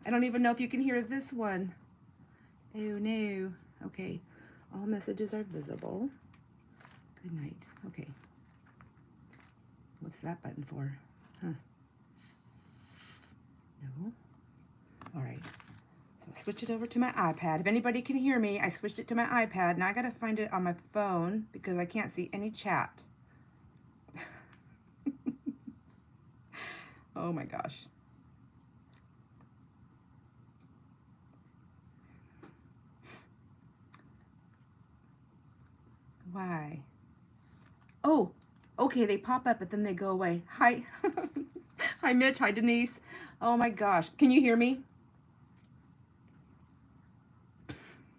I don't even know if you can hear this one. Oh no. Okay. All messages are visible. Good night. Okay. What's that button for? Huh. No. All right. So I switched it over to my iPad. If anybody can hear me, I switched it to my iPad. Now I got to find it on my phone because I can't see any chat. Oh my gosh. Why? Oh, okay, they pop up, but then they go away. Hi. Hi, Mitch. Hi, Denise. Oh my gosh. Can you hear me?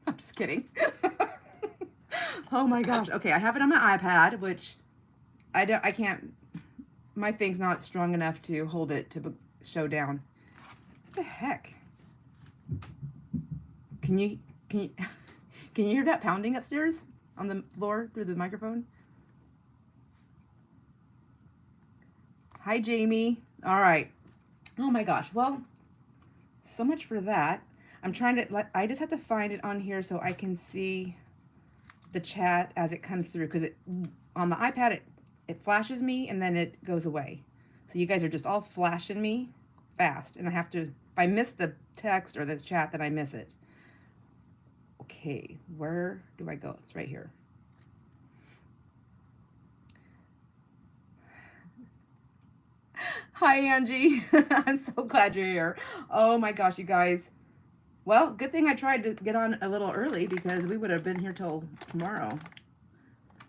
I'm just kidding. Oh my gosh. Okay, I have it on my iPad, which I can't, my thing's not strong enough to hold it to show down. What the heck? Can you, can you, can you hear that pounding upstairs on the floor through the microphone? Hi, Jamie. All right. Oh my gosh. Well, so much for that. I'm trying to, I just have to find it on here so I can see the chat as it comes through, because it on the iPad it flashes me and then it goes away. So you guys are just all flashing me fast, and I have to, if I miss the text or the chat, then I miss it. Okay, where do I go? It's right here. Hi, Angie. I'm so glad you're here. Oh my gosh, you guys. Well, good thing I tried to get on a little early because we would have been here till tomorrow.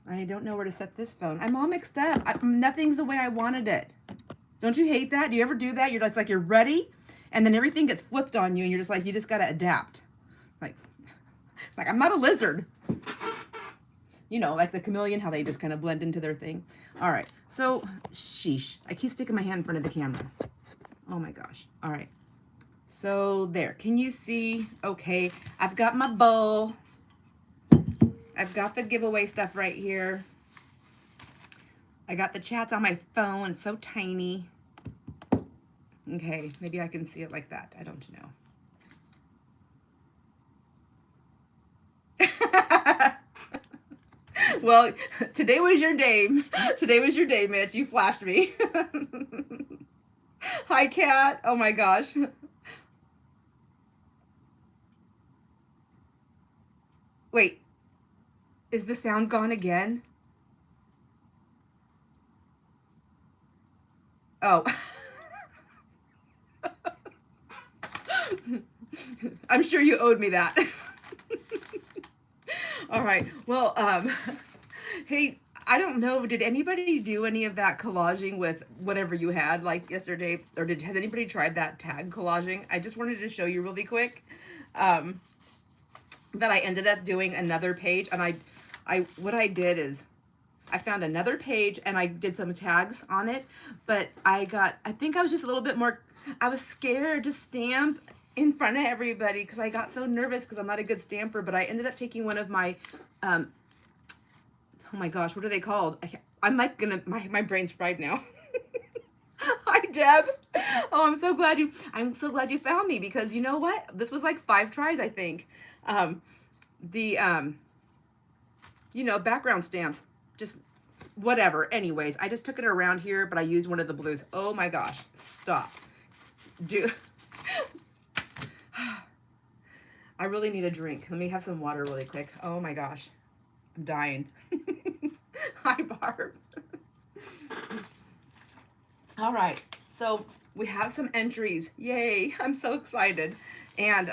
I don't know where to set this phone. I'm all mixed up. Nothing's the way I wanted it. Don't you hate that? Do you ever do that? You're just like, you're ready, and then everything gets flipped on you, and you're just like, you just got to adapt. Like I'm not a lizard. You know, like the chameleon, how they just kind of blend into their thing. All right. So, sheesh. I keep sticking my hand in front of the camera. Oh my gosh. All right. So there. Can you see? Okay. I've got my bowl. I've got the giveaway stuff right here. I got the chats on my phone. It's so tiny. Okay. Maybe I can see it like that. I don't know. Well, today was your day. Today was your day, Mitch. You flashed me. Hi, Kat. Oh my gosh. Wait, is the sound gone again? Oh. I'm sure you owed me that. All right. Well, hey, I don't know. Did anybody do any of that collaging with whatever you had like yesterday? Or has anybody tried that tag collaging? I just wanted to show you really quick that I ended up doing another page. And what I did is I found another page and I did some tags on it. But I think I was just a little bit more, I was scared to stamp in front of everybody because I got so nervous because I'm not a good stamper. But I ended up taking one of my, oh my gosh, what are they called? I'm like my brain's fried now. Hi, Deb. Oh, I'm so glad you found me, because you know what? This was like 5 tries, I think. The, background stamps, just whatever. Anyways, I just took it around here, but I used one of the blues. Oh my gosh, stop. I really need a drink. Let me have some water really quick. Oh my gosh, I'm dying. Hi, Barb. All right, so we have some entries. Yay, I'm so excited. And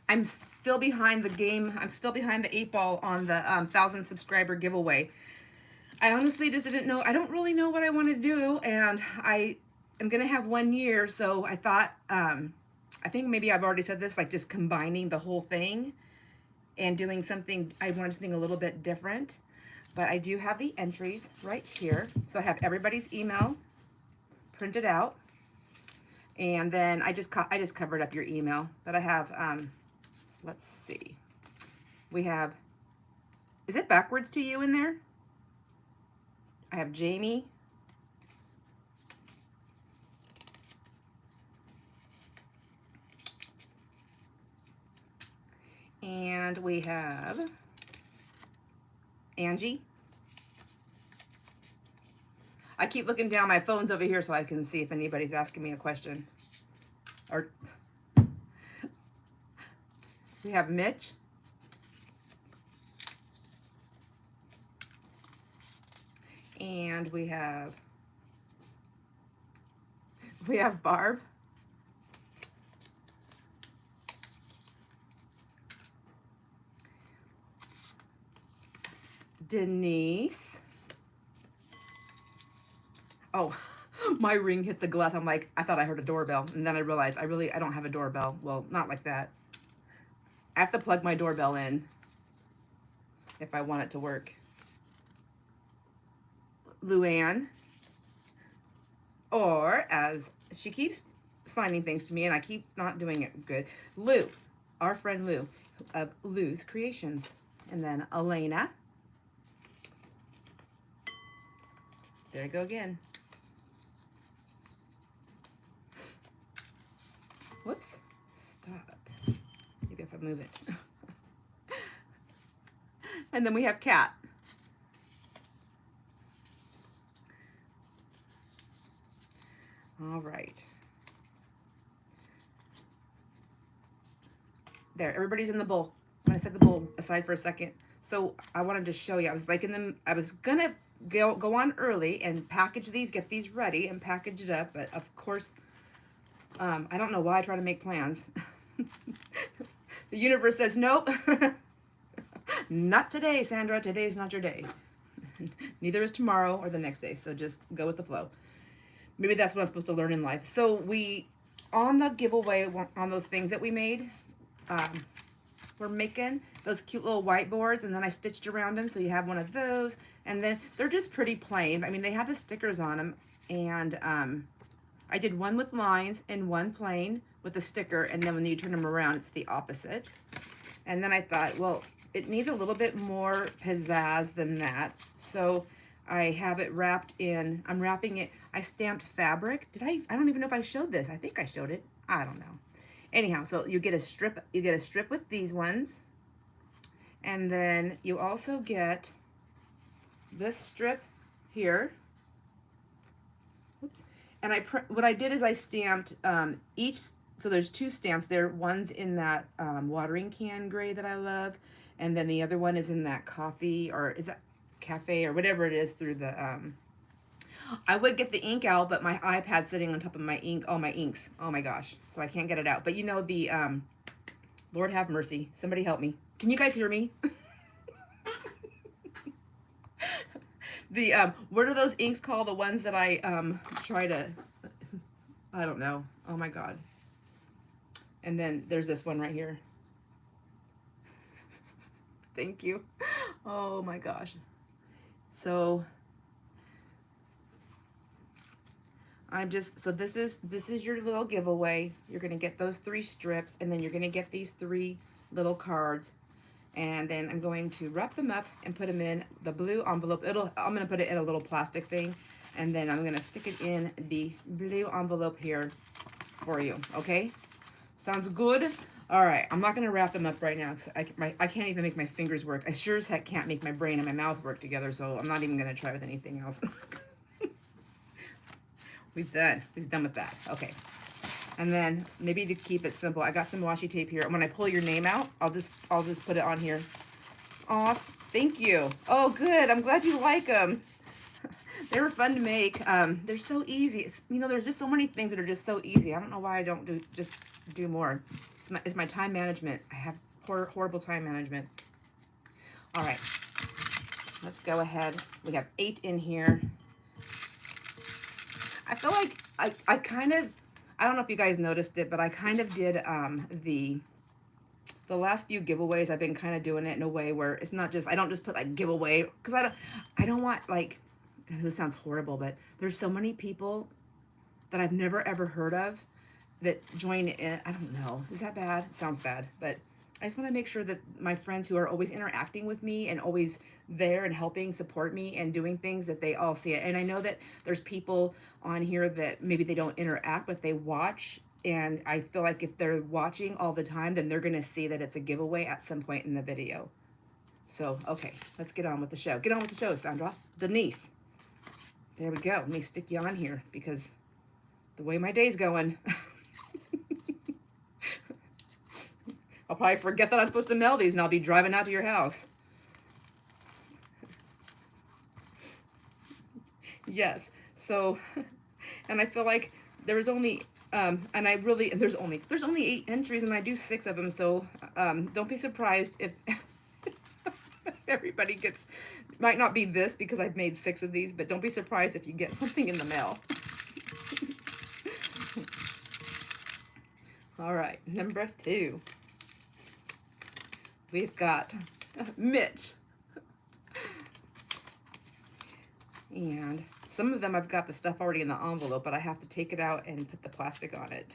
I'm still behind the game. I'm still behind the 8 ball on the 1,000 subscriber giveaway. I honestly just didn't know. I don't really know what I want to do, and I am going to have 1 year, so I thought, I think maybe I've already said this, like just combining the whole thing and doing something. I wanted something a little bit different, but I do have the entries right here. So I have everybody's email printed out, and then I just covered up your email. But I have, let's see, we have, is it backwards to you in there? I have Jamie, And we have Angie. I keep looking down. My phone's over here so I can see if anybody's asking me a question. Or we have Mitch. And we have Barb. Denise. Oh, my ring hit the glass. I'm like, I thought I heard a doorbell. And then I realized I don't have a doorbell. Well, not like that. I have to plug my doorbell in if I want it to work. Luann. Or, as she keeps signing things to me and I keep not doing it good, Lou. Our friend Lou of Lou's Creations. And then Elena. There you go again. Whoops. Stop. Maybe if I move it. And then we have Kat. All right. There, everybody's in the bowl. I'm gonna set the bowl aside for a second. So I wanted to show you. I was like I was gonna go on early and package these, get these ready and package it up, but of course, I don't know why I try to make plans. The universe says nope. Not today, Sandra. Today's not your day. Neither is tomorrow or the next day. So just go with the flow. Maybe that's what I'm supposed to learn in life. So on the giveaway, on those things that we made, we're making those cute little whiteboards, and then I stitched around them. So you have one of those, and then they're just pretty plain. I mean, they have the stickers on them, and I did one with lines and one plain with a sticker, and then when you turn them around, it's the opposite. And then I thought, well, it needs a little bit more pizzazz than that. So I have it wrapped in, I'm wrapping it, I stamped fabric. I don't even know if I showed this. I think I showed it. I don't know. Anyhow, so you get a strip with these ones. And then you also get this strip here. Oops. And what I did is I stamped each, so there's two stamps there. One's in that watering can gray that I love. And then the other one is in that coffee, or is that cafe or whatever it is, through the, I would get the ink out, but my iPad's sitting on top of my ink, all my inks. Oh my gosh. So I can't get it out. But you know, the, Lord have mercy. Somebody help me. Can you guys hear me? The, what are those inks called? The ones that I, try to, I don't know. Oh my God. And then there's this one right here. Thank you. Oh my gosh. So so this is your little giveaway. You're going to get those 3 strips, and then you're going to get these 3 little cards. And then I'm going to wrap them up and put them in the blue envelope. I'm going to put it in a little plastic thing, and then I'm going to stick it in the blue envelope here for you. Okay? Sounds good? All right, I'm not gonna wrap them up right now because I can't even make my fingers work. I sure as heck can't make my brain and my mouth work together, so I'm not even gonna try with anything else. We're done with that. Okay. And then maybe to keep it simple, I got some washi tape here. When I pull your name out, I'll just put it on here. Aw, thank you. Oh, good. I'm glad you like them. They were fun to make. They're so easy. There's just so many things that are just so easy. I don't know why I don't do more. It's my time management. I have horrible time management. All right, let's go ahead. We have 8 in here. I feel like I kind of, I don't know if you guys noticed it, but I kind of did the last few giveaways. I've been kind of doing it in a way where it's not just, I don't just put like giveaway, because I don't want, like, this sounds horrible, but there's so many people that I've never ever heard of that join in. I don't know. Is that bad? It sounds bad, but I just want to make sure that my friends who are always interacting with me and always there and helping support me and doing things, that they all see it. And I know that there's people on here that maybe they don't interact, but they watch And I feel like if they're watching all the time, then they're going to see that it's a giveaway at some point in the video. So, okay, let's get on with the show. Get on with the show, Sandra. Denise. There we go. Let me stick you on here because the way my day's going, I'll probably forget that I'm supposed to mail these and I'll be driving out to your house. Yes. So, and I feel like there's only, there's only 8 entries and I do 6 of them. So, don't be surprised if everybody gets, might not be this because I've made 6 of these, but don't be surprised if you get something in the mail. All right, number 2. We've got Mitch. And some of them I've got the stuff already in the envelope, but I have to take it out and put the plastic on it.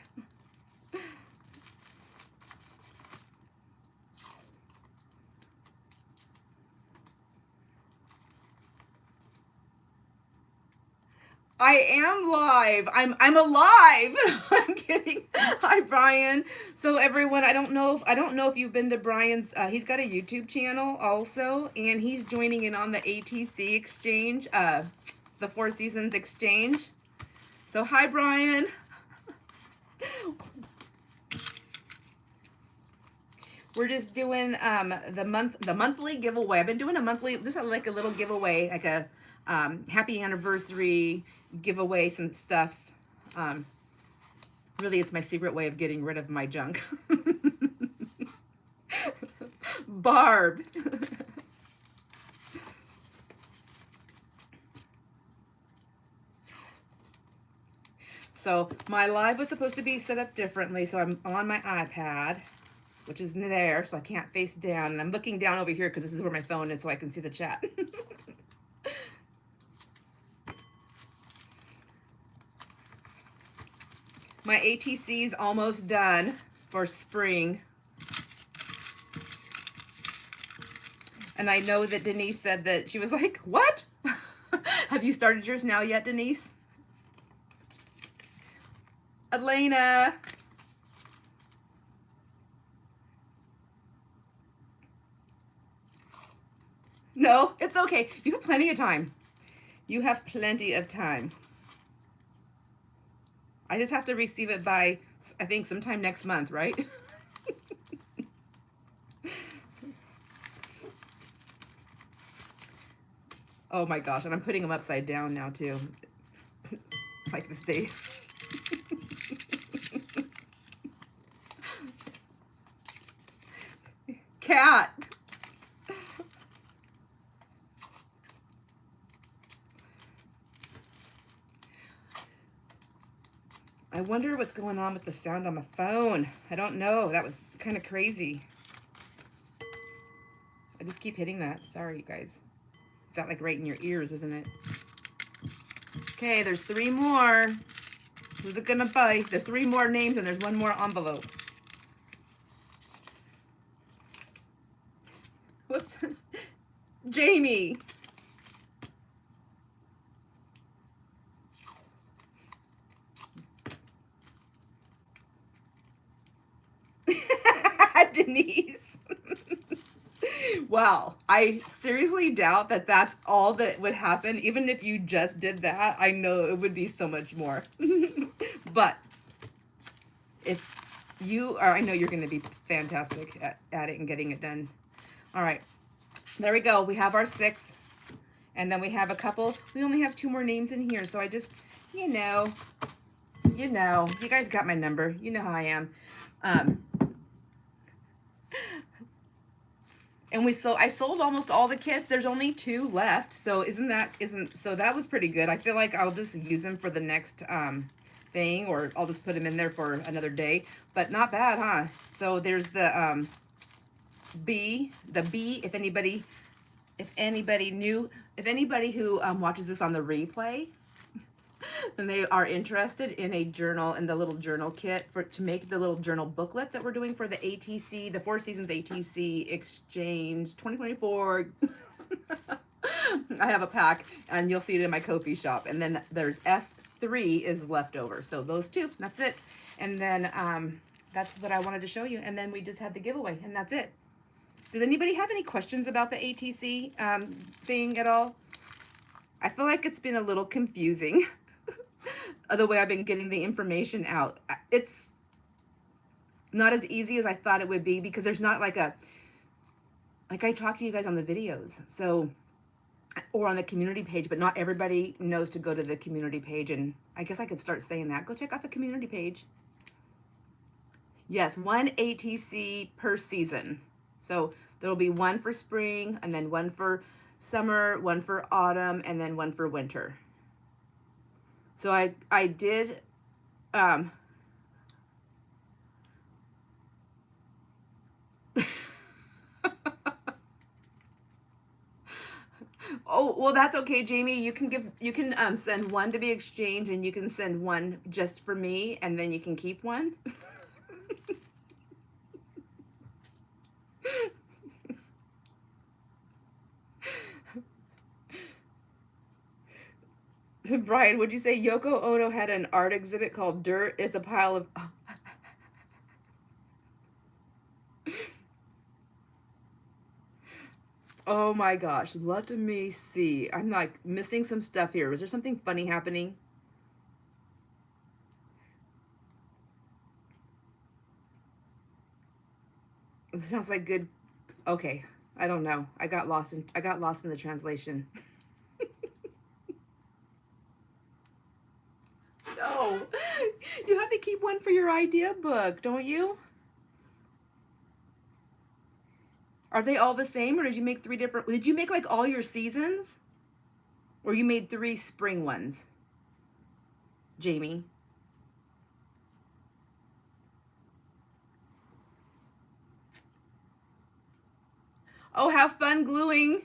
I am live. I'm alive. I'm kidding. Hi, Brian. So everyone, I don't know if you've been to Brian's. He's got a YouTube channel also, and he's joining in on the ATC exchange, the Four Seasons exchange. So hi, Brian. We're just doing the monthly giveaway. I've been doing a monthly. This is like a little giveaway, like a happy anniversary giveaway, some stuff. Really, it's my secret way of getting rid of my junk. Barb. So my live was supposed to be set up differently, so I'm on my iPad, which is there, so I can't face down. And I'm looking down over here because this is where my phone is, so I can see the chat. My ATC is almost done for spring. And I know that Denise said that she was like, what? Have you started yours now yet, Denise? Elena. No, it's okay. You have plenty of time. You have plenty of time. I just have to receive it by, I think, sometime next month, right? Oh my gosh, and I'm putting them upside down now too. Like this day. Cat. I wonder what's going on with the sound on my phone. I don't know. That was kind of crazy. I just keep hitting that. Sorry, you guys. Is that like right in your ears, isn't it? Okay, there's 3 more. Who's it gonna bite? There's 3 more names and there's 1 more envelope. Whoops. Jamie. Denise. Well, I seriously doubt that that's all that would happen. Even if you just did that, I know it would be so much more. But if you are, I know you're going to be fantastic at it and getting it done. All right. There we go. We have our 6. And then we have a couple. We only have 2 more names in here. So I just, you guys got my number. You know how I am. And I sold almost all the kits. There's only 2 left. So so that was pretty good. I feel like I'll just use them for the next thing, or I'll just put them in there for another day. But not bad, huh? So there's the B, if anybody who watches this on the replay, and they are interested in a journal, in the little journal kit to make the little journal booklet that we're doing for the ATC, the Four Seasons ATC Exchange 2024. I have a pack, and you'll see it in my Ko-fi shop. And then there's F 3 is left over. So those 2, that's it. And then that's what I wanted to show you. And then we just had the giveaway, and that's it. Does anybody have any questions about the ATC thing at all? I feel like it's been a little confusing the way I've been getting the information out. It's not as easy as I thought it would be because there's not like I talk to you guys on the videos, so, or on the community page, but not everybody knows to go to the community page. And I guess I could start saying that. Go check out the community page. Yes, 1 ATC per season. So there'll be 1 for spring, and then 1 for summer, 1 for autumn, and then 1 for winter. So I did, oh, well, that's okay, Jamie. You can send 1 to be exchanged, and you can send 1 just for me, and then you can keep 1. Brian, would you say Yoko Ono had an art exhibit called Dirt? It's a pile of... Oh my gosh, let me see. I'm like missing some stuff here. Was there something funny happening? It sounds like good. Okay, I don't know. I got lost in the translation. No, you have to keep 1 for your idea book, don't you? Are they all the same, or did you make 3 different? Did you make like all your seasons, or you made 3 spring ones, Jamie? Oh, have fun gluing.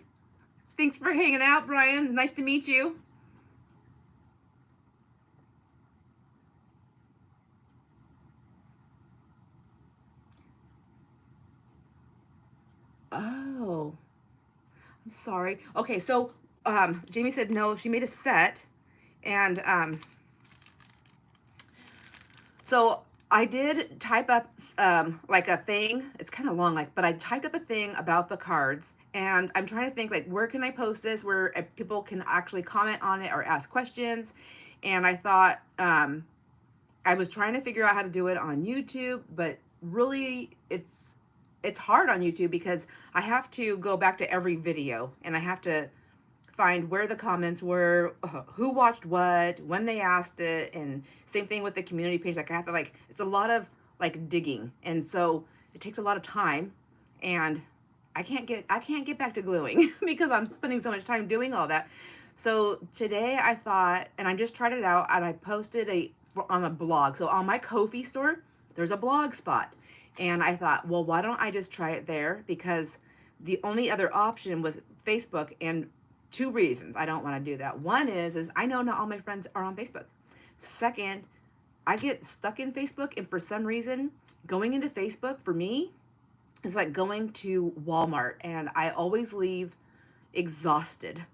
Thanks for hanging out, Brian. Nice to meet you. Oh, I'm sorry. Okay, so Jamie said no, she made a set, and so I did type up like a thing. It's kind of long, like, but I typed up a thing about the cards, and I'm trying to think like where can I post this where people can actually comment on it or ask questions. And I thought I was trying to figure out how to do it on YouTube, but really it's hard on YouTube because I have to go back to every video and I have to find where the comments were, who watched what, when they asked it, and same thing with the community page. Like I have to it's a lot of like digging, and so it takes a lot of time, and I can't get back to gluing because I'm spending so much time doing all that. So today I thought, and I just tried it out, and I posted on a blog. So on my Ko-fi store, there's a blog spot, and I thought, well, why don't I just try it there? Because the only other option was Facebook, and 2 reasons I don't want to do that. One is I know not all my friends are on Facebook. Second, I get stuck in Facebook, and for some reason, going into Facebook for me is like going to Walmart, and I always leave exhausted,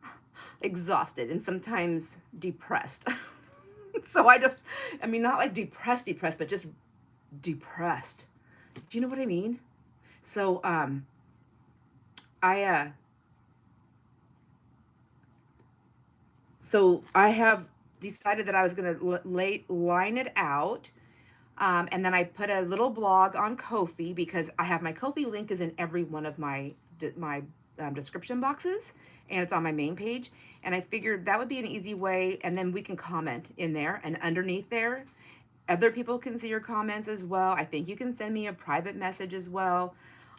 and sometimes depressed. So I mean, not like depressed, but just depressed. Do you know what I mean? So, I have decided that I was going to line it out. And then I put a little blog on Ko-fi because I have my Ko-fi link is in every one of my description boxes, and it's on my main page. And I figured that would be an easy way, and then we can comment in there, and underneath there, other people can see your comments as well. I think you can send me a private message as well.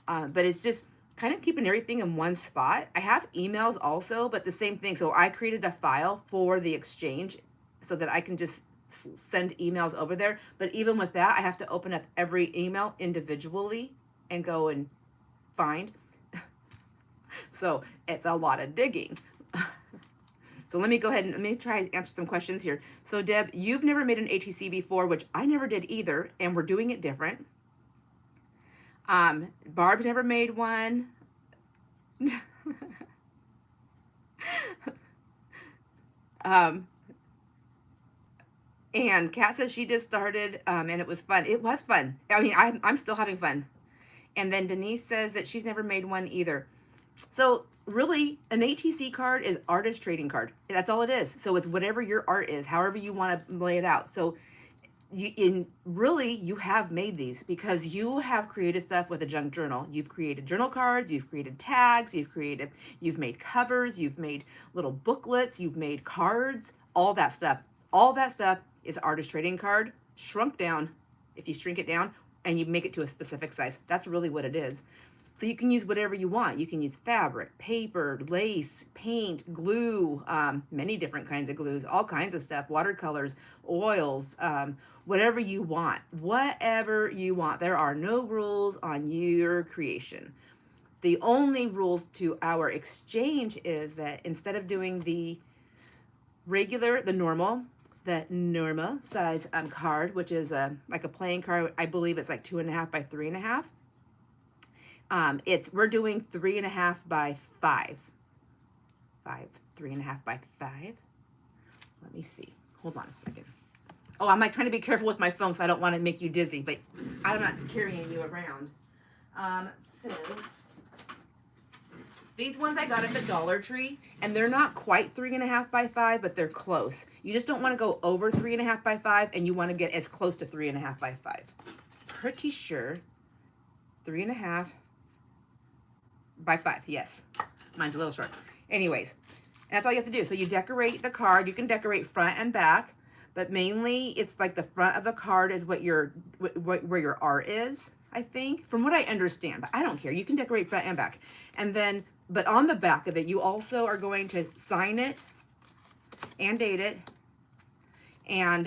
But it's just kind of keeping everything in one spot. I have emails also, but the same thing. So I created a file for the exchange so that I can just send emails over there. But even with that, I have to open up every email individually and go and find. So it's a lot of digging. So let me go ahead and let me try to answer some questions here. So Deb, you've never made an ATC before, which I never did either, and we're doing it different. Barb never made one. And Kat says she just started, and it was fun. It was fun. I mean, I'm still having fun. And then Denise says that she's never made one either. So really, an ATC card is artist trading card. That's all it is. So it's whatever your art is, however you want to lay it out. So you have made these because you have created stuff with a junk journal. You've created journal cards, you've created tags, you've made covers, you've made little booklets, you've made cards, all that stuff. All that stuff is artist trading card shrunk down. If you shrink it down and you make it to a specific size, that's really what it is. So you can use whatever you want. You can use fabric, paper, lace, paint, glue, many different kinds of glues, all kinds of stuff, watercolors, oils, whatever you want. Whatever you want. There are no rules on your creation. The only rules to our exchange is that instead of doing the normal size card, which is like a playing card, I believe it's like 2.5 by 3.5. We're doing 3.5 by 5. 3.5 by 5. Let me see. Hold on a second. Oh, I'm like trying to be careful with my phone, so I don't want to make you dizzy, but I'm not carrying you around. So these ones I got at the Dollar Tree, and they're not quite 3.5 by 5, but they're close. You just don't want to go over 3.5 by 5, and you want to get as close to 3.5 by 5. Pretty sure 3.5 by 5, yes. Mine's a little short. Anyways, that's all you have to do. So you decorate the card. You can decorate front and back, but mainly it's like the front of the card is where your art is, I think, from what I understand. But I don't care. You can decorate front and back. And then, but on the back of it, you also are going to sign it and date it. And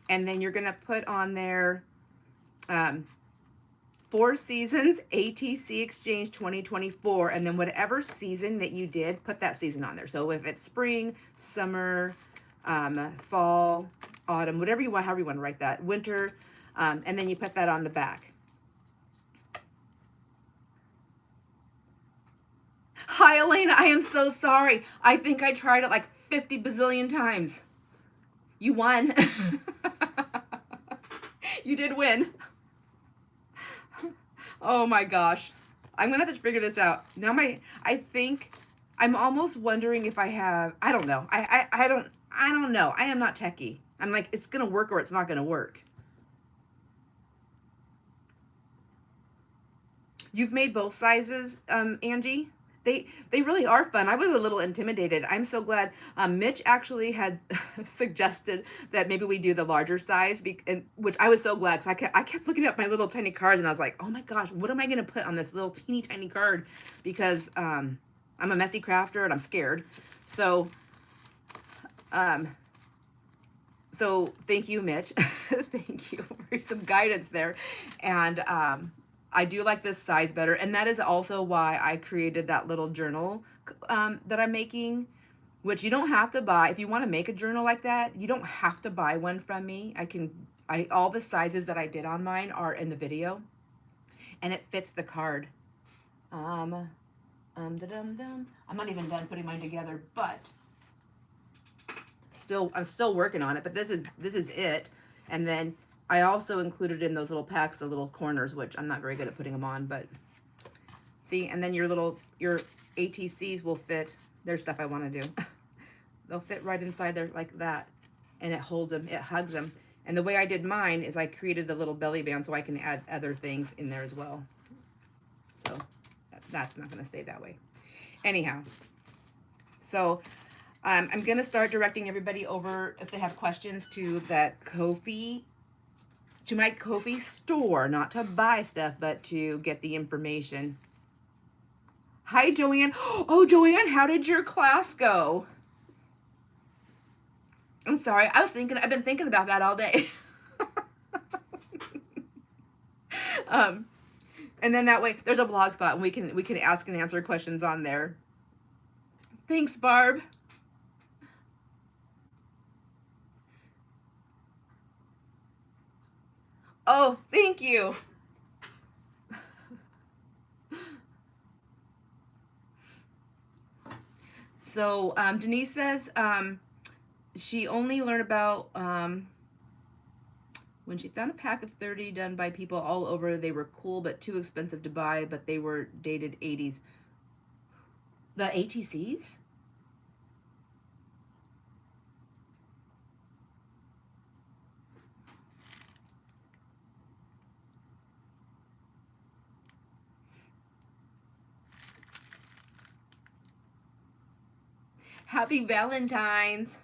then you're going to put on there 4 Seasons ATC Exchange 2024, and then whatever season that you did, put that season on there. So if it's spring, summer, fall, autumn, whatever you want, however you want to write that, winter, and then you put that on the back. Hi, Elena. I am so sorry. I think I tried it like 50 bazillion times. You won. You did win. Oh my gosh. I'm gonna have to figure this out. Now I think I'm almost wondering if I have, I don't know. I don't know. I am not techie. I'm like, it's gonna work or it's not gonna work. You've made both sizes, Angie? They really are fun. I was a little intimidated. I'm so glad. Mitch actually had suggested that maybe we do the larger size, which I was so glad because I kept looking at my little tiny cards and I was like, oh my gosh, what am I going to put on this little teeny tiny card? Because I'm a messy crafter and I'm scared. So thank you, Mitch. Thank you for some guidance there. And I do like this size better, and that is also why I created that little journal that I'm making, which you don't have to buy. If you want to make a journal like that, you don't have to buy one from me. All the sizes that I did on mine are in the video, and it fits the card. I'm not even done putting mine together, but I'm still working on it. But this is it, and then I also included in those little packs the little corners, which I'm not very good at putting them on, but see, and then your ATCs will fit. There's stuff I want to do. They'll fit right inside there like that, and it holds them, it hugs them. And the way I did mine is I created a little belly band so I can add other things in there as well. So that's not going to stay that way. Anyhow, so I'm going to start directing everybody over, if they have questions, to that Ko-fi, to my Ko-fi store, not to buy stuff, but to get the information. Hi, Joanne. Oh, Joanne, how did your class go? I'm sorry. I've been thinking about that all day. And then that way, there's a blog spot, and we can ask and answer questions on there. Thanks, Barb. Oh, thank you. So Denise says she only learned about when she found a pack of 30 done by people all over. They were cool but too expensive to buy, but they were dated 80s. The ATCs? Happy Valentine's.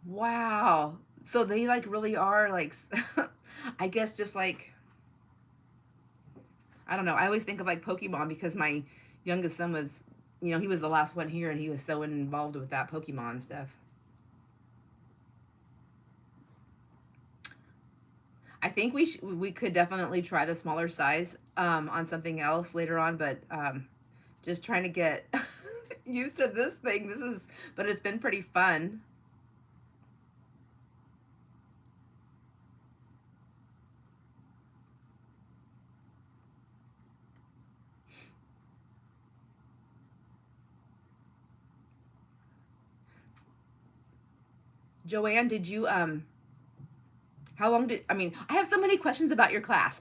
Wow. So they like really are like, I guess just like, I don't know. I always think of like Pokemon because my youngest son was, he was the last one here and he was so involved with that Pokemon stuff. I think we could definitely try the smaller size on something else later on, but just trying to get used to this thing. But it's been pretty fun. Joanne, did you how long did I mean? I have so many questions about your class.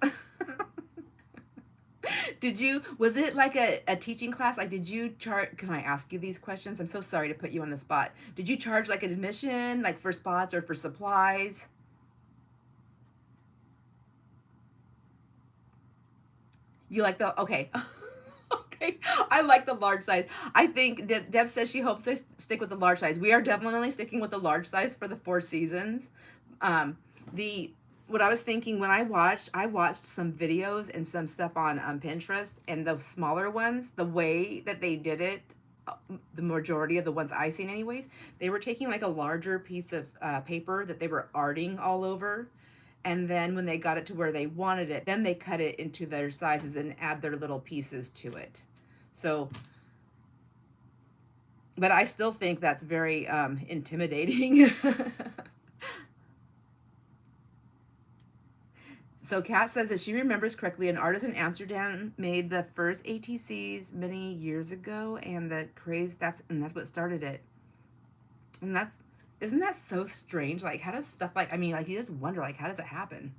Was it like a teaching class? Like, did you charge? Can I ask you these questions? I'm so sorry to put you on the spot. Did you charge like admission, like for spots or for supplies? You like the, okay. Okay. I like the large size. I think Deb says she hopes I stick with the large size. We are definitely sticking with the large size for the 4 seasons. The what I was thinking when I watched some videos and some stuff on Pinterest, and the smaller ones, the way that they did it, the majority of the ones I seen anyways, they were taking like a larger piece of paper that they were arting all over, and then when they got it to where they wanted it, then they cut it into their sizes and add their little pieces to it. So, but I still think that's very intimidating. So Kat says that she remembers correctly, an artist in Amsterdam made the first ATCs many years ago, and the craze that's what started it. And that's isn't that so strange? Like, how does stuff like, I mean, like, you just wonder, like, how does it happen?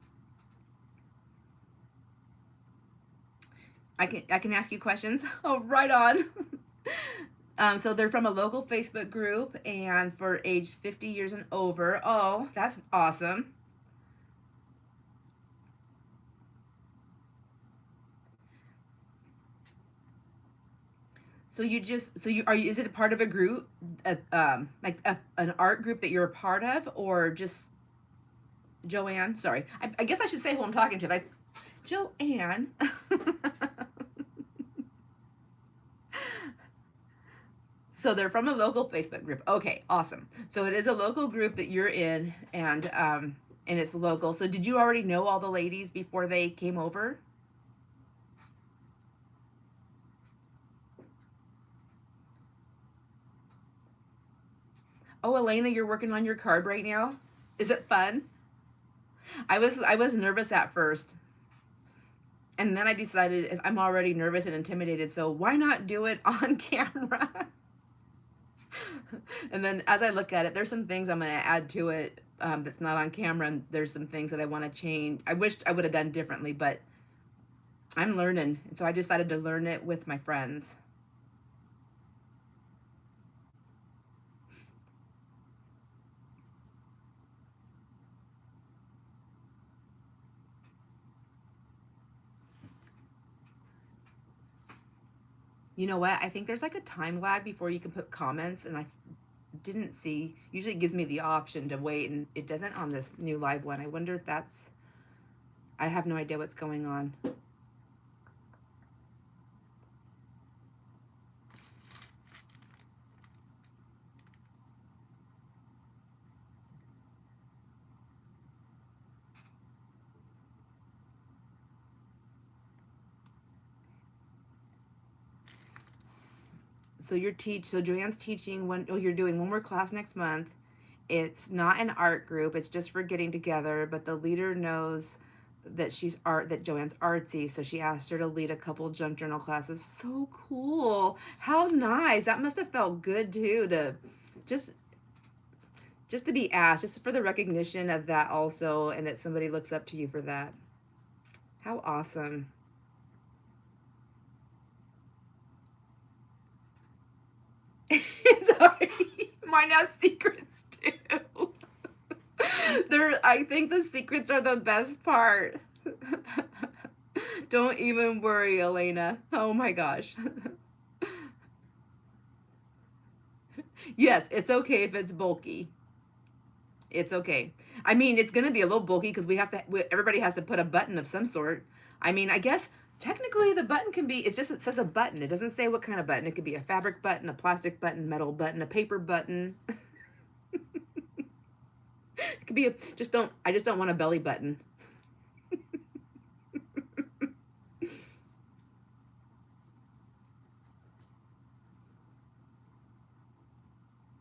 I can ask you questions. Oh, right on. So they're from a local Facebook group and for age 50 years and over. Oh, that's awesome. Is it a part of a group, an art group that you're a part of, or just Joanne? Sorry, I guess I should say who I'm talking to. Like, Joanne. So they're from a local Facebook group. Okay, awesome. So it is a local group that you're in, and it's local. So did you already know all the ladies before they came over? Oh, Elena, you're working on your card right now. Is it fun? I was nervous at first, and then I decided I'm already nervous and intimidated, so why not do it on camera? And then as I look at it, there's some things I'm going to add to it that's not on camera, and there's some things that I want to change. I wished I would have done differently, but I'm learning, and so I decided to learn it with my friends. You know what? I think there's like a time lag before you can put comments, and I didn't see. Usually it gives me the option to wait, and it doesn't on this new live one. I wonder if that's. I have no idea what's going on. So Joanne's teaching one. Oh, you're doing one more class next month. It's not an art group. It's just for getting together, but the leader knows that Joanne's artsy, so she asked her to lead a couple junk journal classes. So cool. How nice. That must have felt good too, to just to be asked, just for the recognition of that also, and that somebody looks up to you for that. How awesome. Sorry. Mine has secrets too. I think the secrets are the best part. Don't even worry, Elena. Oh my gosh. Yes, it's okay if it's bulky. It's okay. I mean, it's going to be a little bulky because everybody has to put a button of some sort. I mean, I guess technically the button can be, it says a button. It doesn't say what kind of button. It could be a fabric button, a plastic button, metal button, a paper button. It could be I just don't want a belly button.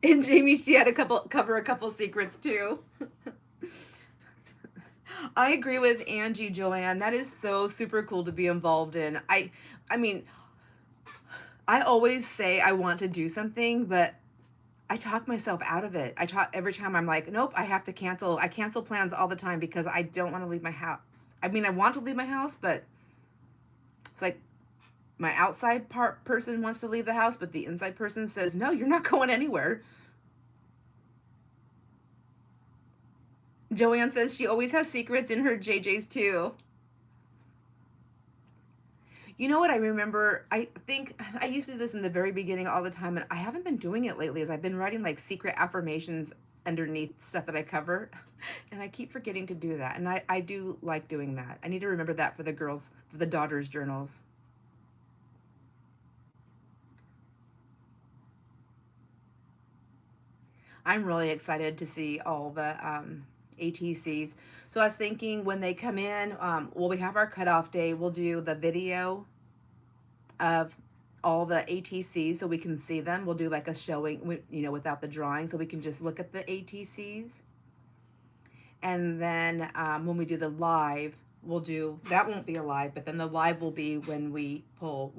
And Jamie, she had cover a couple secrets too. I agree with Angie, Joanne. That is so super cool to be involved in. I mean, I always say I want to do something, but I talk myself out of it. Every time I'm like, nope, I have to cancel. I cancel plans all the time because I don't want to leave my house. I mean, I want to leave my house, but it's like my outside person wants to leave the house, but the inside person says, no, you're not going anywhere. Joanne says she always has secrets in her JJ's too. You know what I remember? I think I used to do this in the very beginning all the time, and I haven't been doing it lately as I've been writing like secret affirmations underneath stuff that I cover, and I keep forgetting to do that. And I do like doing that. I need to remember that for the daughters' journals. I'm really excited to see all the ATCs. So I was thinking when they come in, well, we have our cutoff day. We'll do the video of all the ATCs so we can see them. We'll do like a showing, without the drawing, so we can just look at the ATCs. And then when we do the live, that won't be a live, but then the live will be when I pull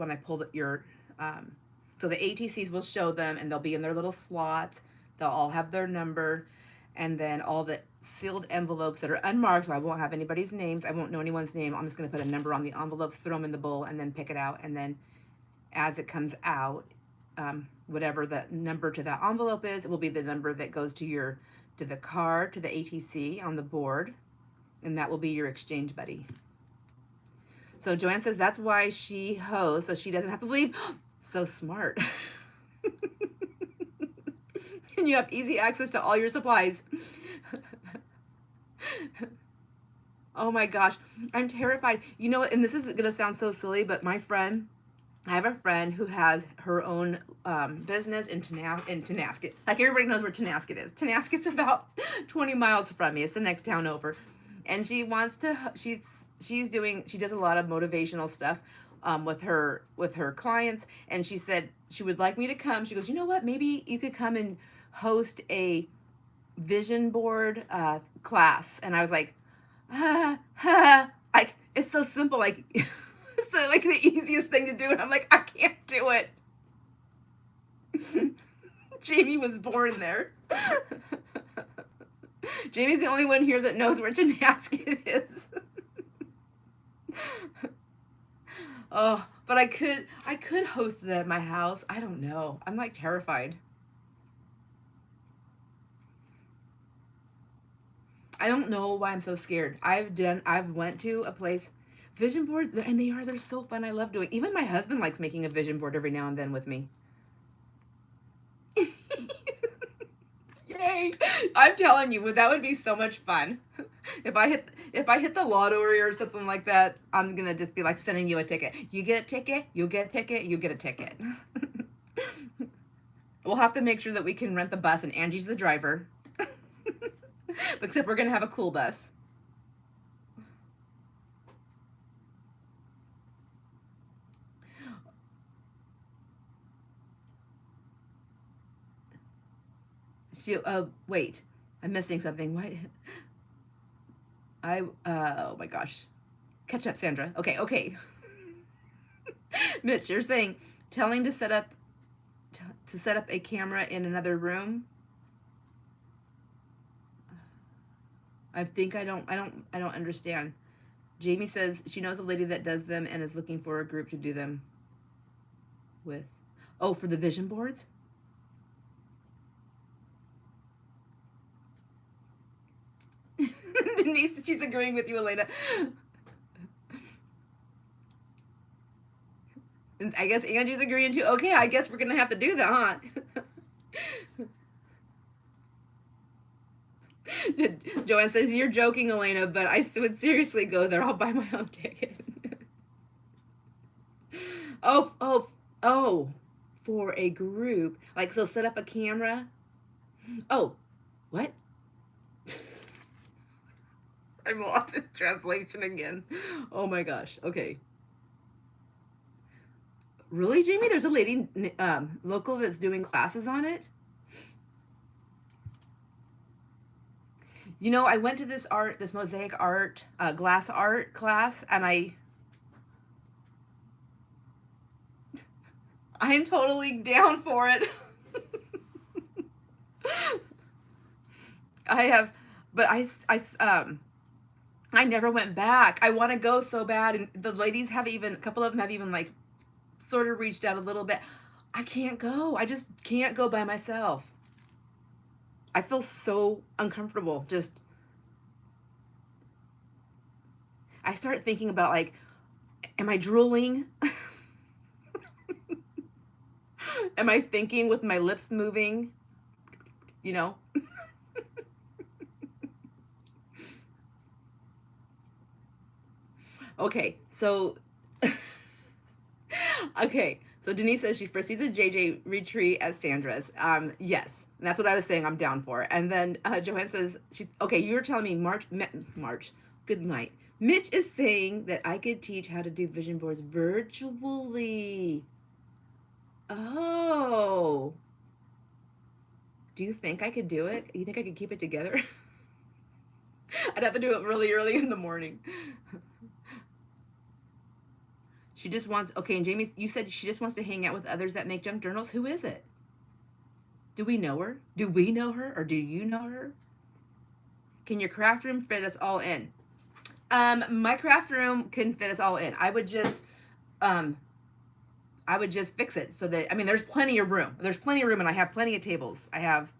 so the ATCs will show them, and they'll be in their little slots. They'll all have their number, and then all the sealed envelopes that are unmarked, so I won't have anybody's names. I won't know anyone's name. I'm just going to put a number on the envelopes, throw them in the bowl, and then pick it out. And then as it comes out, whatever the number to that envelope is, it will be the number that goes to the card, to the ATC on the board, and that will be your exchange buddy. So Joanne says that's why she hosts, so she doesn't have to leave. So smart. And you have easy access to all your supplies. Oh my gosh, I'm terrified. You know what, and this is going to sound so silly, but I have a friend who has her own business in Tenasket. Like, everybody knows where Tenasket is. Tenasket's about 20 miles from me. It's the next town over. And she does a lot of motivational stuff with her clients. And she said she would like me to come. She goes, you know what, maybe you could come and host a vision board class. And I was like, like, it's so simple. Like, it's like the easiest thing to do. And I'm like, I can't do it. Jamie was born there. Jamie's the only one here that knows where Tenasket is. Oh, but I could host it at my house. I don't know. I'm like terrified. I don't know why I'm so scared. I've went to a place, vision boards, and they're so fun. I love doing. Even my husband likes making a vision board every now and then with me. Yay! I'm telling you, that would be so much fun. If I hit the lottery or something like that, I'm gonna just be like sending you a ticket. You get a ticket, you get a ticket, you get a ticket. We'll have to make sure that we can rent the bus, and Angie's the driver. Except we're gonna have a cool bus. Wait, I'm missing something. What? Oh my gosh. Catch up, Sandra. Okay, okay. Mitch, you're saying telling to set up a camera in another room. I think I don't understand. Jamie says she knows a lady that does them and is looking for a group to do them with. Oh, for the vision boards? Denise, she's agreeing with you, Elena. And I guess Angie's agreeing too. Okay, I guess we're gonna have to do that, huh? Joanne says, you're joking, Elena, but I would seriously go there. I'll buy my own ticket. Oh, for a group. Like, so set up a camera. Oh, what? I'm lost in translation again. Oh my gosh. Okay. Really, Jamie? There's a lady local that's doing classes on it? You know, I went to this mosaic art, glass art class, and I'm totally down for it. I have, but I never went back. I want to go so bad, and the ladies have even, a couple of them have even like sort of reached out a little bit. I can't go. I just can't go by myself. I feel so uncomfortable. Just, I start thinking about like, am I drooling? Am I thinking with my lips moving? You know? Okay, so okay, so Denise says she foresees a JJ retreat at Sandra's. Yes, and that's what I was saying. I'm down for. And then Joanne says okay. You're telling me March. Good night. Mitch is saying that I could teach how to do vision boards virtually. Oh, do you think I could do it? You think I could keep it together? I'd have to do it really early in the morning. She just wants, okay, and Jamie, you said she just wants to hang out with others that make junk journals. Who is it? Do we know her? Do we know her, or do you know her? Can your craft room fit us all in? My craft room can fit us all in. I would just fix it so that, I mean, there's plenty of room. There's plenty of room, and I have plenty of tables. I have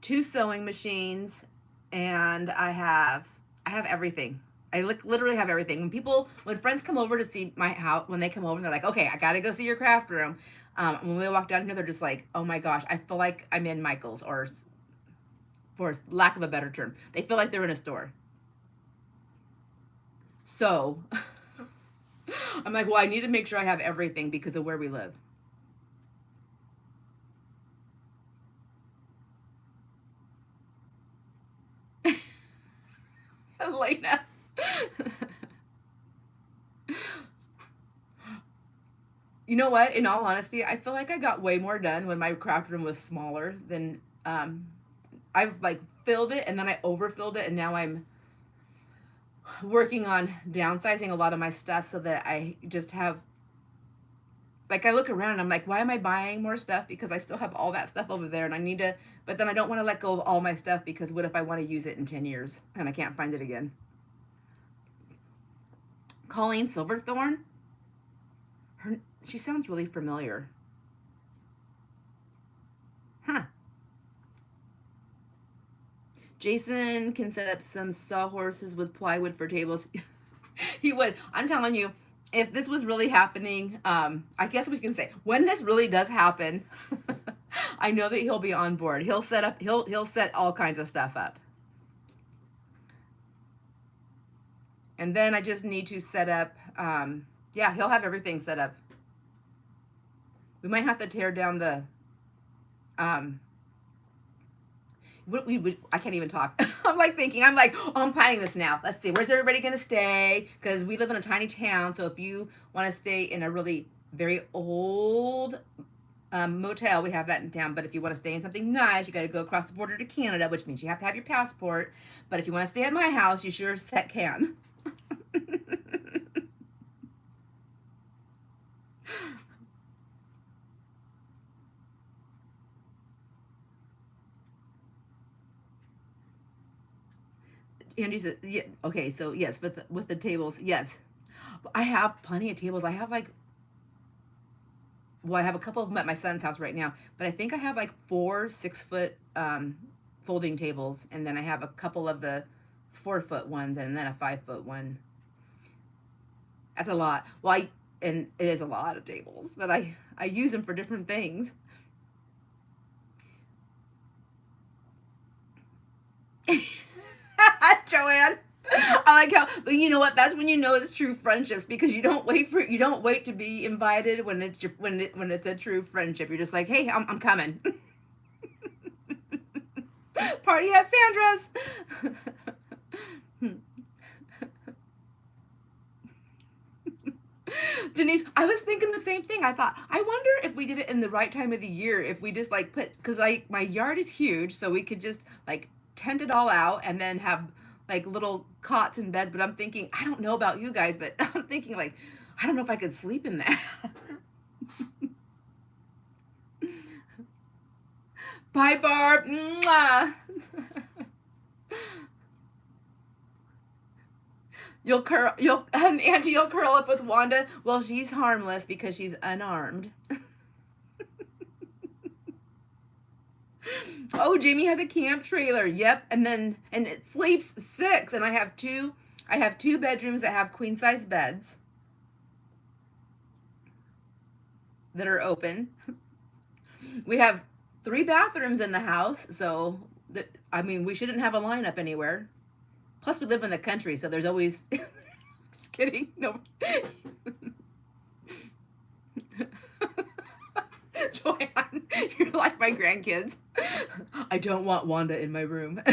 2 sewing machines, and I have everything. I literally have everything. When friends come over to see my house, when they come over, they're like, okay, I gotta go see your craft room. When we walk down here, they're just like, oh my gosh, I feel like I'm in Michael's, or for lack of a better term, they feel like they're in a store. So I'm like, well, I need to make sure I have everything because of where we live. Elena. You know what? In all honesty, I feel like I got way more done when my craft room was smaller than I've like filled it, and then I overfilled it, and now I'm working on downsizing a lot of my stuff so that I just have, like, I look around and I'm like, why am I buying more stuff? Because I still have all that stuff over there, and I need to, but then I don't want to let go of all my stuff, because what if I want to use it in 10 years and I can't find it again? Colleen Silverthorne? She sounds really familiar. Huh. Jason can set up some sawhorses with plywood for tables. He would. I'm telling you, if this was really happening, I guess we can say when this really does happen, I know that he'll be on board. He'll set all kinds of stuff up. And then I just need to set up, yeah, he'll have everything set up. We might have to tear down the, I can't even talk. I'm like, oh, I'm planning this now. Let's see, where's everybody gonna stay? Because we live in a tiny town, so if you want to stay in a really very old motel, we have that in town. But if you want to stay in something nice, you got to go across the border to Canada, which means you have to have your passport. But if you want to stay at my house, you sure as heck can. Angie said, yeah, okay, so yes, with the tables, yes. I have plenty of tables. I have like, well, I have a couple of them at my son's house right now, but I think I have like 4 6-foot folding tables, and then I have a couple of the 4-foot ones, and then a 5-foot one. That's a lot. Well, and it is a lot of tables, but I use them for different things. Joanne. I like how, but you know what? That's when you know it's true friendships, because you don't wait to be invited when when it's a true friendship. You're just like, hey, I'm coming. Party at Sandra's. Denise, I was thinking the same thing. I thought, I wonder if we did it in the right time of the year, if we just like put, because like my yard is huge, so we could just like tent it all out and then have like little cots and beds. But I'm thinking, I don't know about you guys, but I'm thinking like, I don't know if I could sleep in that. Bye, Barb. Mwah. Auntie, you'll curl up with Wanda. Well, she's harmless because she's unarmed. Oh, Jamie has a camp trailer. Yep, and it sleeps 6, and I have two bedrooms that have queen size beds that are open. We have 3 bathrooms in the house, so I mean, we shouldn't have a lineup anywhere. Plus, we live in the country, so there's always. Just kidding. No. Joanne, you're like my grandkids. I don't want Wanda in my room.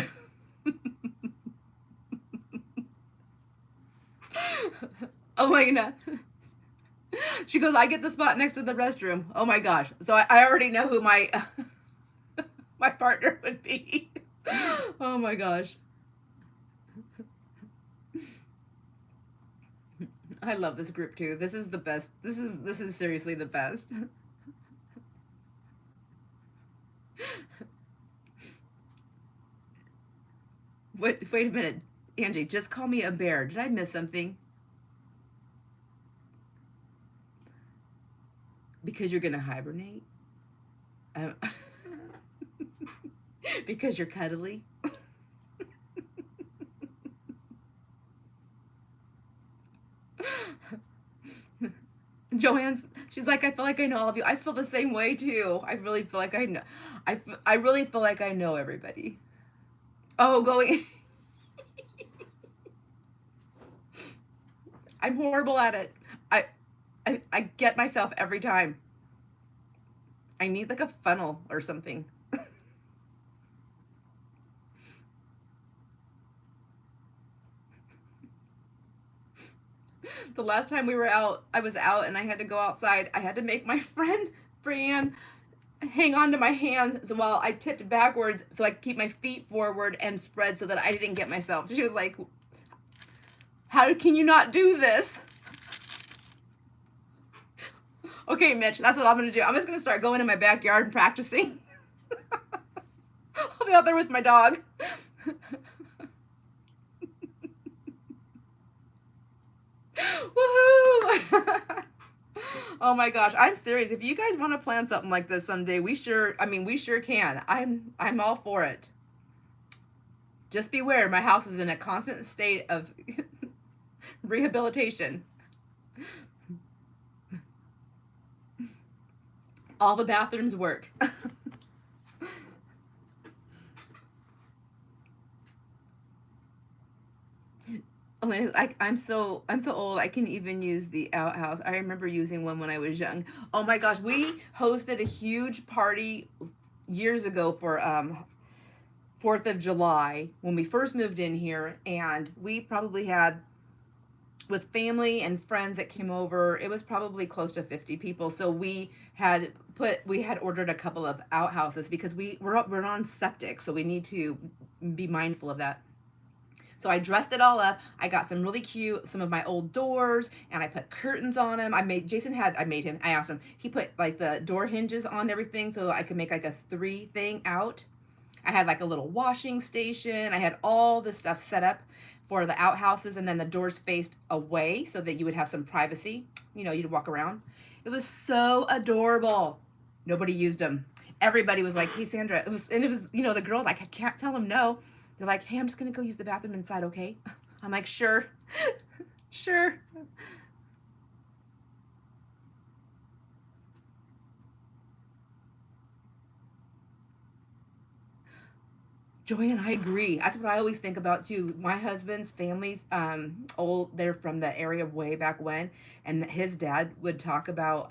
Elena. She goes, I get the spot next to the restroom. Oh my gosh. So I already know who my my partner would be. Oh my gosh. I love this group too. This is the best. This is seriously the best. Wait a minute. Angie, just call me a bear. Did I miss something? Because you're going to hibernate? Um, because you're cuddly? Joanne's, she's like, I feel like I know all of you. I feel the same way too. I really feel like I know. I really feel like I know everybody. Oh, going. I'm horrible at it. I get myself every time. I need like a funnel or something. The last time we were out, I was out and I had to go outside. I had to make my friend Brianne hang on to my hands while I tipped backwards so I could keep my feet forward and spread so that I didn't get myself. She was like, how can you not do this? Okay, Mitch, that's what I'm going to do. I'm just going to start going in my backyard and practicing. I'll be out there with my dog. Woohoo! Oh my gosh, I'm serious. If you guys want to plan something like this someday, we sure can. I'm all for it. Just beware, my house is in a constant state of rehabilitation. All the bathrooms work. I'm so old. I can even use the outhouse. I remember using one when I was young. Oh my gosh, we hosted a huge party years ago for 4th of July when we first moved in here, and we probably had, with family and friends that came over, it was probably close to 50 people. So we had ordered a couple of outhouses because we're on septic, so we need to be mindful of that. So I dressed it all up. I got some of my old doors, and I put curtains on them. I asked him, he put like the door hinges on everything so I could make like a 3 thing out. I had like a little washing station. I had all this stuff set up for the outhouses, and then the doors faced away so that you would have some privacy. You know, you'd walk around. It was so adorable. Nobody used them. Everybody was like, "Hey, Sandra," it was, you know, the girls like, I can't tell them no. They're like, "Hey, I'm just gonna go use the bathroom inside, okay?" I'm like, "Sure, sure." Joanne, I agree. That's what I always think about too. My husband's family's old. They're from the area of way back when, and his dad would talk about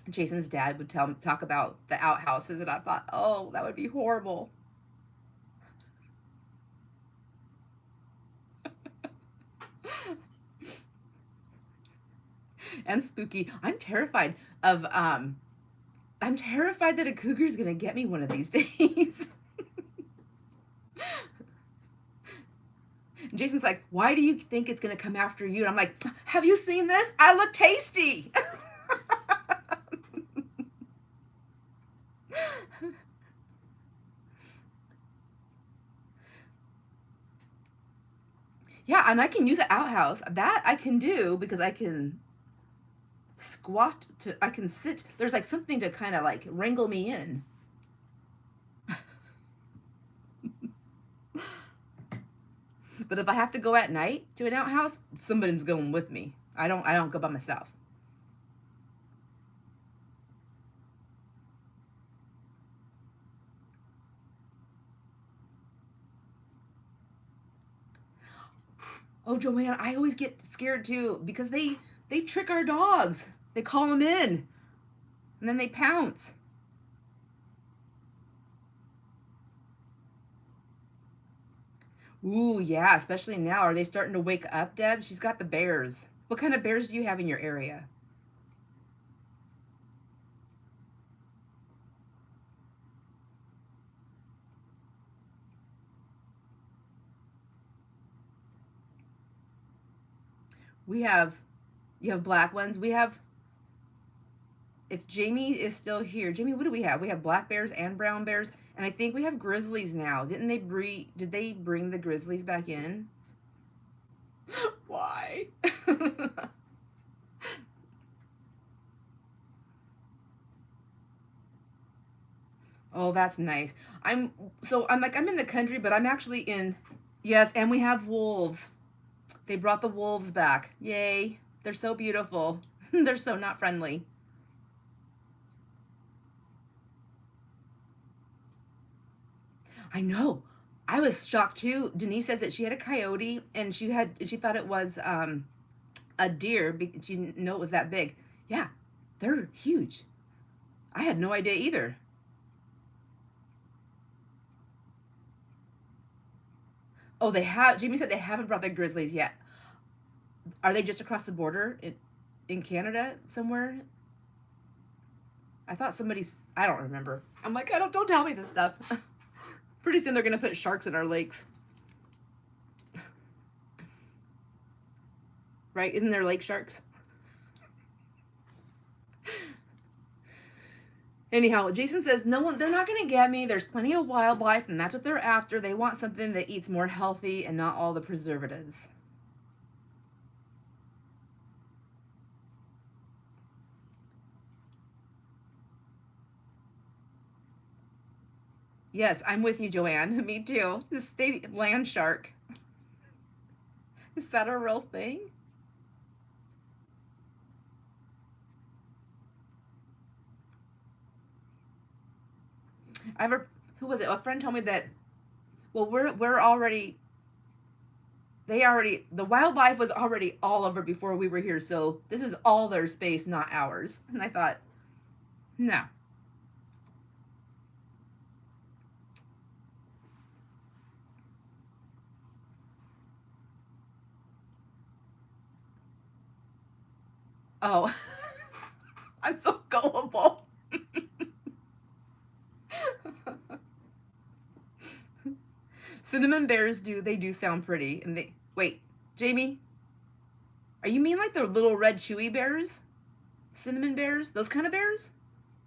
Jason's dad would talk about the outhouses, and I thought, oh, that would be horrible and spooky. Of I'm terrified that a cougar's gonna get me one of these days. And Jason's like, why do you think it's gonna come after you? And I'm like, have you seen this? I look tasty. Yeah, and I can use an outhouse. That I can do because I can I can sit. There's like something to kind of like wrangle me in. But if I have to go at night to an outhouse, somebody's going with me. I don't go by myself. Oh, Joanne, I always get scared too because they trick our dogs. They call them in and then they pounce. Ooh, yeah, especially now. Are they starting to wake up, Deb? She's got the bears. What kind of bears do you have in your area? We have You have black ones. We have If Jamie is still here, Jamie, what do we have? We have black bears and brown bears, and I think we have grizzlies now. Didn't they breed? Did they bring the grizzlies back in? Why? Oh, that's nice. I'm in the country, but I'm actually in. Yes, and we have wolves. They brought the wolves back. Yay. They're so beautiful. They're so not friendly. I know. I was shocked too. Denise says that she had a coyote and she thought it was a deer. She didn't know it was that big. Yeah, they're huge. I had no idea either. Oh, they have. Jamie said they haven't brought the grizzlies yet. Are they just across the border in Canada somewhere? I thought somebody's. I don't remember. I'm like, I don't tell me this stuff. Pretty soon they're gonna put sharks in our lakes, right? Isn't there lake sharks? Anyhow, Jason says no one. They're not gonna get me. There's plenty of wildlife, and that's what they're after. They want something that eats more healthy and not all the preservatives. Yes, I'm with you, Joanne. Me too. The state land shark. Is that a real thing? I ever Who was it? A friend told me that. Well, we're already. The wildlife was already all over before we were here, so this is all their space, not ours. And I thought, no. Oh, I'm so gullible. Cinnamon bears do sound pretty, and they wait, Jamie, are you mean like the little red chewy bears? Cinnamon bears? Those kind of bears?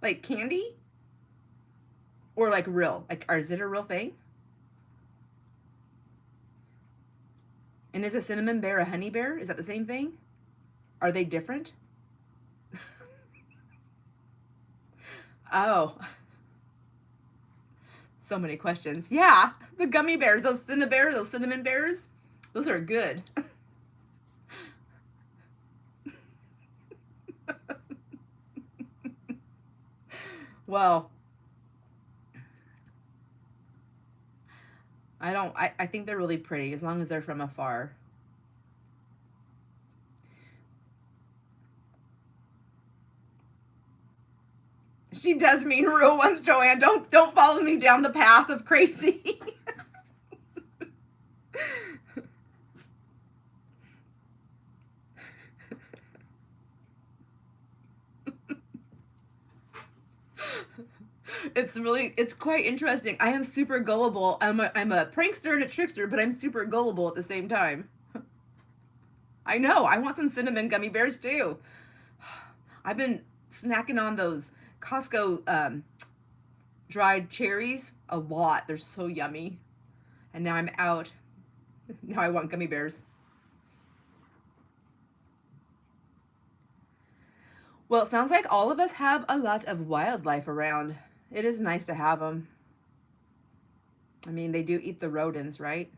Like candy? Or like real? Like, or is it a real thing? And is a cinnamon bear a honey bear? Is that the same thing? Are they different? Oh, so many questions. Yeah, the gummy bears, those cinnamon bears, those are good. Well, I think they're really pretty as long as they're from afar. She does mean real ones, Joanne. Don't follow me down the path of crazy. It's quite interesting. I am super gullible. I'm a prankster and a trickster, but I'm super gullible at the same time. I know. I want some cinnamon gummy bears too. I've been snacking on those Costco dried cherries a lot. They're so yummy. And now I'm out. Now I want gummy bears. Well, it sounds like all of us have a lot of wildlife around. It is nice to have them. I mean, they do eat the rodents, right?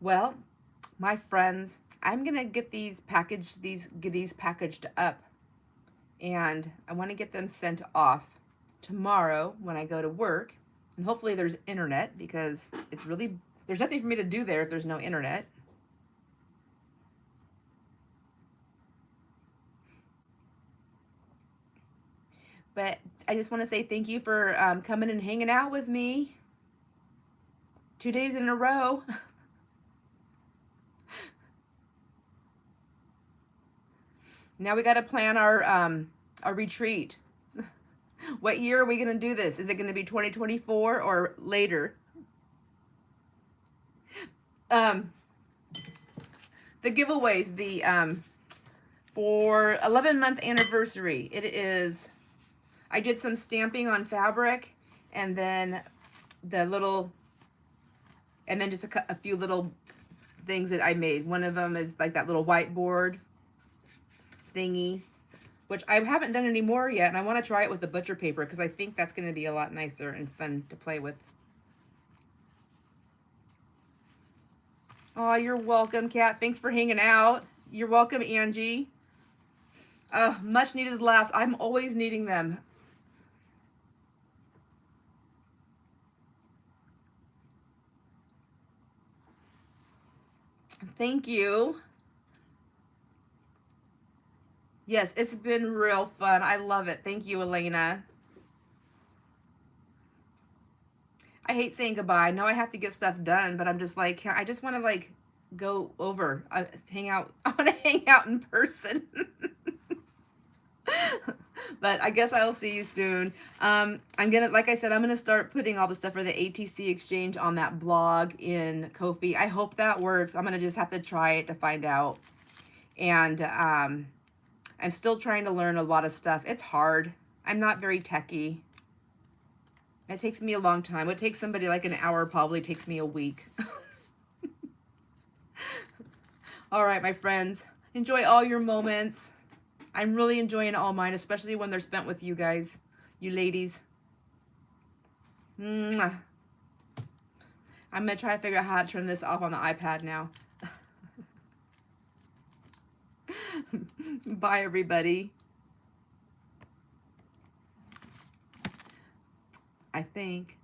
Well, my friends, I'm gonna get these packaged up, and I want to get them sent off tomorrow when I go to work. And hopefully there's internet, because there's nothing for me to do there if there's no internet. But I just want to say thank you for coming and hanging out with me 2 days in a row. Now we got to plan our retreat. What year are we going to do this? Is it going to be 2024 or later? The giveaways, for 11-month anniversary, it is, I did some stamping on fabric, and then just a few little things that I made. One of them is like that little whiteboard thingy, which I haven't done any more yet, and I want to try it with the butcher paper because I think that's going to be a lot nicer and fun to play with. Oh, you're welcome, Kat. Thanks for hanging out. You're welcome, Angie. Much needed laughs. I'm always needing them. Thank you. Yes, it's been real fun. I love it. Thank you, Elena. I hate saying goodbye. No, I have to get stuff done, but I'm just like, I just want to like go over, hang out. I want to hang out in person. But I guess I'll see you soon. Like I said, I'm gonna start putting all the stuff for the ATC exchange on that blog in Ko-fi. I hope that works. I'm gonna just have to try it to find out. And I'm still trying to learn a lot of stuff. It's hard. I'm not very techy. It takes me a long time. What takes somebody like an hour probably takes me a week. All right, my friends. Enjoy all your moments. I'm really enjoying all mine, especially when they're spent with you guys, you ladies. Mwah. I'm going to try to figure out how to turn this off on the iPad now. Bye, everybody. I think.